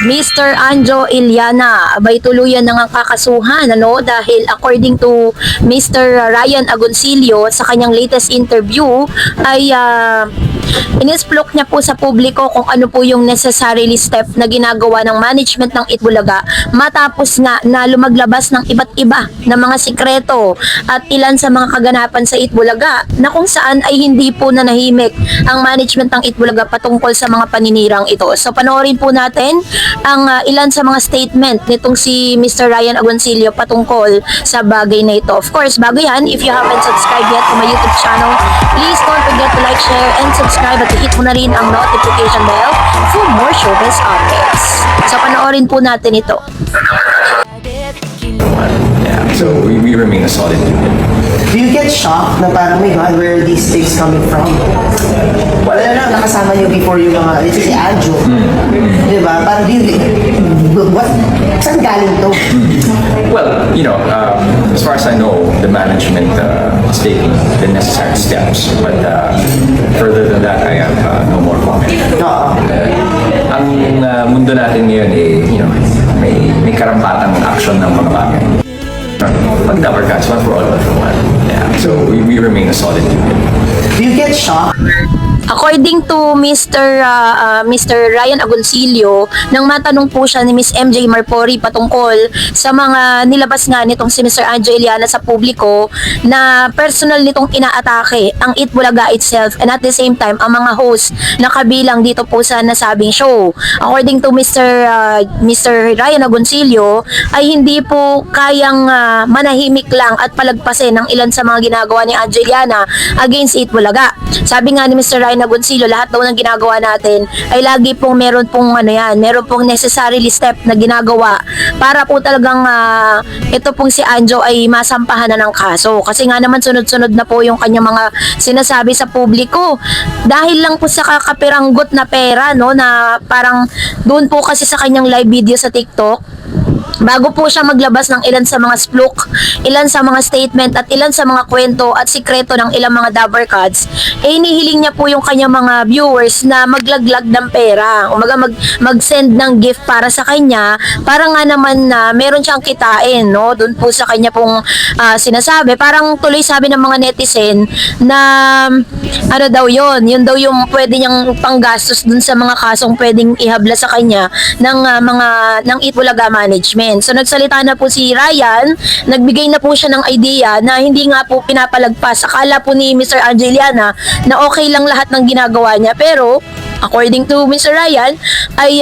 Mr. Anjo Iliana, abay tuluyan na nga kakasuhan dahil according to Mr. Ryan Agoncillo sa kanyang latest interview ay inisplok niya po sa publiko kung ano po yung necessarily step na ginagawa ng management ng Itbulaga matapos nga na lumaglabas ng iba't iba na mga sikreto at ilan sa mga kaganapan sa Itbulaga na kung saan ay hindi po nanahimik ang management ng Itbulaga patungkol sa mga paninirang ito. So panoorin po natin ang ilan sa mga statement nitong si Mr. Ryan Agoncillo patungkol sa bagay na ito. Of course, bago yan, if you haven't subscribed yet to my YouTube channel, please don't forget to like, share, and subscribe at i-hit mo na rin ang notification bell for more showbiz updates. So panoorin po natin ito. Yeah, so we remain a solid unit. Do you get shocked na parang, my God, where are these things coming from? Wala na, nakasama niyo before yung mga, ito si Anjo. Diba? Parang, saan galing to? Well, as far as I know, the management is taking the necessary steps. But further than that, I have no more comment. Ang mundo natin ngayon may karampatang action ng mga bagay. Mag-double cuts, one for all, one for one. Yeah, so we remain a solid unit. Do you get shocked? According to Mr. Ryan Agoncillo, nang matanong po siya ni Miss MJ Marpori patungkol sa mga nilabas nga nitong si Mr. Anjo Iliana sa publiko na personal nitong inaatake ang Itbulaga itself and at the same time ang mga host na kabilang dito po sa nasabing show. According to Mr. Ryan Agoncillo ay hindi po kayang manahimik lang at palagpasin ng ilan sa mga ginagawa ni Anjo Iliana against Itbulaga. Sabi nga ni Mr. Ryan Agoncillo, lahat daw ng ginagawa natin ay lagi pong meron pong necessarily step na ginagawa para po talagang ito pong si Anjo ay masampahan na ng kaso. Kasi nga naman sunod-sunod na po yung kanyang mga sinasabi sa publiko. Dahil lang po sa kakapiranggot na pera, na parang doon po kasi sa kanyang live video sa TikTok, bago po siya maglabas ng ilan sa mga splok, ilan sa mga statement at ilan sa mga kwento at sikreto ng ilang mga dabber cards, inihiling niya po yung kanyang mga viewers na maglaglag ng pera, umaga mag-send ng gift para sa kanya, para nga naman na meron siyang kitain, doon po sa kanya pong sinasabi. Parang tuloy sabi ng mga netizen na yun daw yung pwede niyang panggastos dun sa mga kasong pwedeng ihabla sa kanya ng Itbulaga management. So nagsalita na po si Ryan, nagbigay na po siya ng idea na hindi nga po pinapalagpas. Akala po ni Mr. Anjo Iliana na okay lang lahat ng ginagawa niya, pero according to Mr. Ryan ay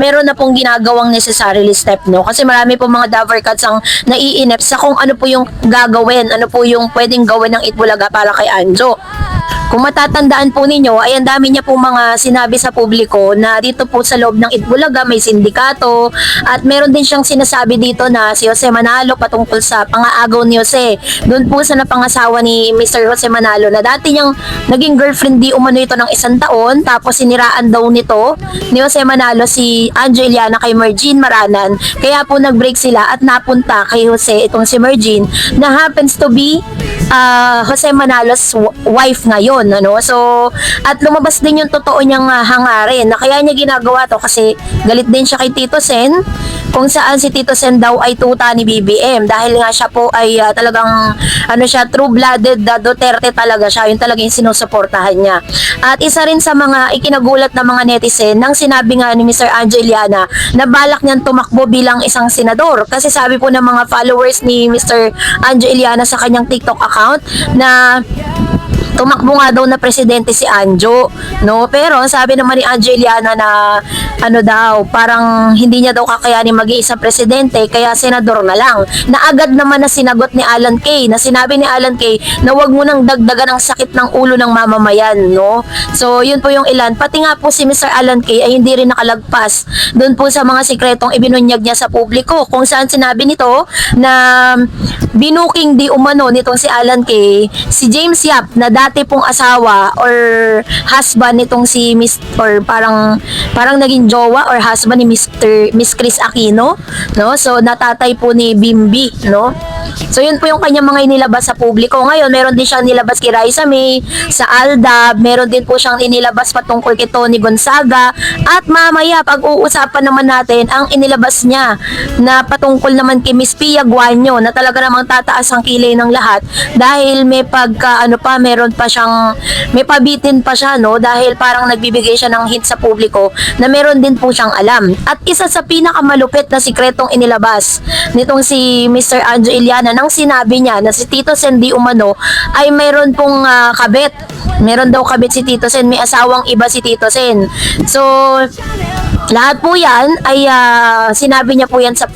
meron na pong ginagawang necessarily step, kasi marami po mga dabber cuts ang naiinip sa kung ano po yung gagawin, ano po yung pwedeng gawin ng Itbulaga para kay Anjo. Kung matatandaan po ninyo, ay ang dami niya po mga sinabi sa publiko na dito po sa loob ng Itbulaga may sindikato at meron din siyang sinasabi dito na si Jose Manalo patungkol sa pangaagaw ni Jose. Doon po sa napangasawa ni Mr. Jose Manalo na dati niyang naging girlfriend di umano ito ng 1 taon, tapos siniraan daw nito ni Jose Manalo si Anjo Iliana kay Mergine Maranan. Kaya po nag-break sila at napunta kay Jose itong si Mergine na happens to be Jose Manalo's wife ngayon. So, at lumabas din yung totoo niyang hangarin na kaya niya ginagawa to kasi galit din siya kay Tito Sen, kung saan si Tito Sen daw ay tuta ni BBM dahil nga siya po ay talagang true-blooded Duterte talaga siya, yun talaga yung sinusuportahan niya. At isa rin sa mga ikinagulat na mga netizen nang sinabi nga ni Mr. Anjo Iliana na balak niyang tumakbo bilang isang senador, kasi sabi po ng mga followers ni Mr. Anjo Iliana sa kanyang TikTok account na tumakbo nga daw na presidente si Anjo, pero sabi naman ni Anjo Iliana na parang hindi niya daw kakayanin maging isang presidente kaya senador na lang. Na agad naman na sinagot ni Alan Kay, na sinabi ni Alan Kay na wag mo nang dagdagan ang sakit ng ulo ng mamamayan, So yun po yung ilan. Pati nga po si Mr. Alan Kay ay hindi rin nakalagpas doon po sa mga sikretong ibinunyag niya sa publiko, kung saan sinabi nito na binuking di umano nitong si Alan Kay si James Yap na dati pong asawa or husband nitong si or parang naging jowa or husband ni Miss Chris Aquino, So natatay po ni Bimbi, So yun po yung kanyang mga inilabas sa publiko. Ngayon, meron din siyang nilabas kay Raisa May, sa Aldab, meron din po siyang inilabas patungkol kay Tony Gonzaga, at mamaya pag-uusapan naman natin ang inilabas niya na patungkol naman kay Miss Pia Guanyo, na talaga namang tataas ang kilay ng lahat dahil may meron pa siyang, may pabitin pa siya, no, dahil parang nagbibigay siya ng hint sa publiko na meron din po siyang alam. At isa sa pinakamalupit na sikretong inilabas nitong si Mr. Anjo Iliana, nang sinabi niya na si Tito Sen di umano ay mayroon pong kabit. Meron daw kabit si Tito Sen, may asawang iba si Tito Sen. So, lahat po yan ay sinabi niya po yan sa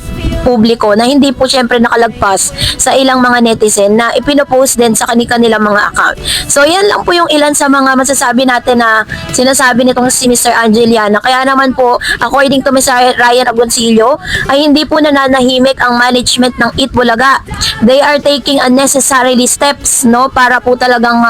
publiko na hindi po syempre nakalagpas sa ilang mga netizen na ipinopost din sa kanilang mga account. So yan lang po yung ilan sa mga masasabi natin na sinasabi nitong si Mr. Angeliana. Kaya naman po, according to Mr. Ryan Agoncillo, ay hindi po nananahimik ang management ng Eat Bulaga. They are taking unnecessarily steps, no, para po talagang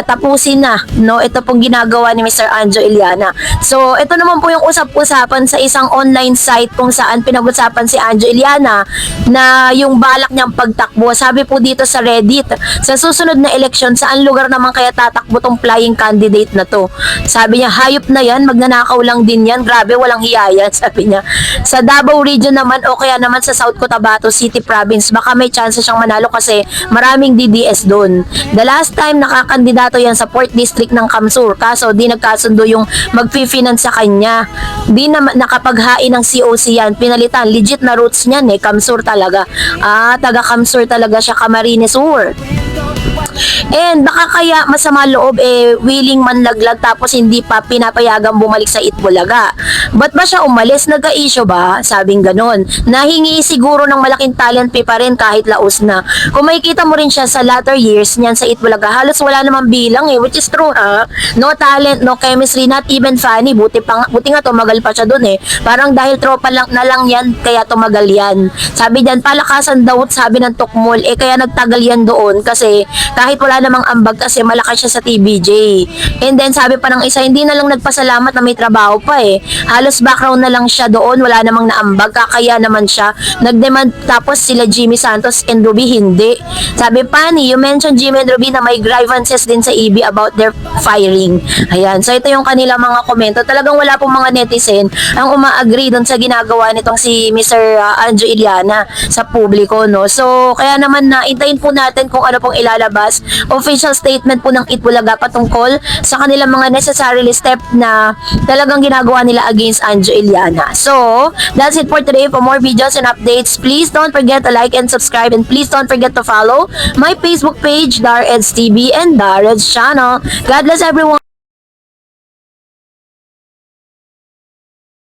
tapusin na, no, ito pong ginagawa ni Mr. Anjo Iliana. So ito naman po yung usap-usapan sa isang online site kung saan pinag-usapan si Anjo Iliana na yung balak niyang pagtakbo. Sabi po dito sa Reddit, sa susunod na eleksyon, saan lugar naman kaya tatakbo tong flying candidate na to? Sabi niya, hayop na yan, magnanakaw lang din yan, grabe, walang hiya yan, sabi niya. Sa Davao region naman o kaya naman sa South Cotabato City Province, baka may chance siyang manalo kasi maraming DDS doon. The last time nakakandidato yan sa 4th District ng Kamsur, kaso di nagkasundo yung mag-finance sa kanya. Di na nakapaghain ng COC yan, pinalitan, legit na roots niyan Kamsur talaga. Taga Kamsur talaga siya, Camarines Sur. And baka kaya masama loob willing manlaglag tapos hindi pa pinapayagang bumalik sa Itbulaga. Ba't ba siya umalis? Nagka-issue ba? Sabing ganon. Nahingi siguro ng malaking talent fee pa rin kahit laos na. Kung makikita mo rin siya sa latter years niyan sa Itbulaga, halos wala namang bilang which is true No talent, no chemistry, not even funny. Buti nga tumagal pa siya dun Parang dahil tropa lang na lang yan kaya tumagal yan. Sabi diyan, palakasan daw sabi ng Tukmol, kaya nagtagal yan doon kasi kahit wala namang ambag kasi malakas siya sa TBJ. And then sabi pa ng isa, hindi na lang nagpasalamat na may trabaho pa Halos background na lang siya doon, wala namang naambag, kakaya naman siya. Nagdemand tapos sila Jimmy Santos and Ruby hindi. Sabi pa you mentioned Jimmy and Ruby na may grievances din sa EB about their firing. Ayan, so ito yung kanila mga komento. Talagang wala pong mga netizen ang uma-agree doon sa ginagawa nitong si Mr. Anjo Iliana sa publiko, no. So kaya naman na intayin po natin kung ano pong ilalabas official statement po ng Itbulaga patungkol sa kanilang mga necessary step na talagang ginagawa nila against Anjo Iliana. So, that's it for today. For more videos and updates, please don't forget to like and subscribe, and please don't forget to follow my Facebook page, Dareds TV and Dareds Channel. God bless everyone.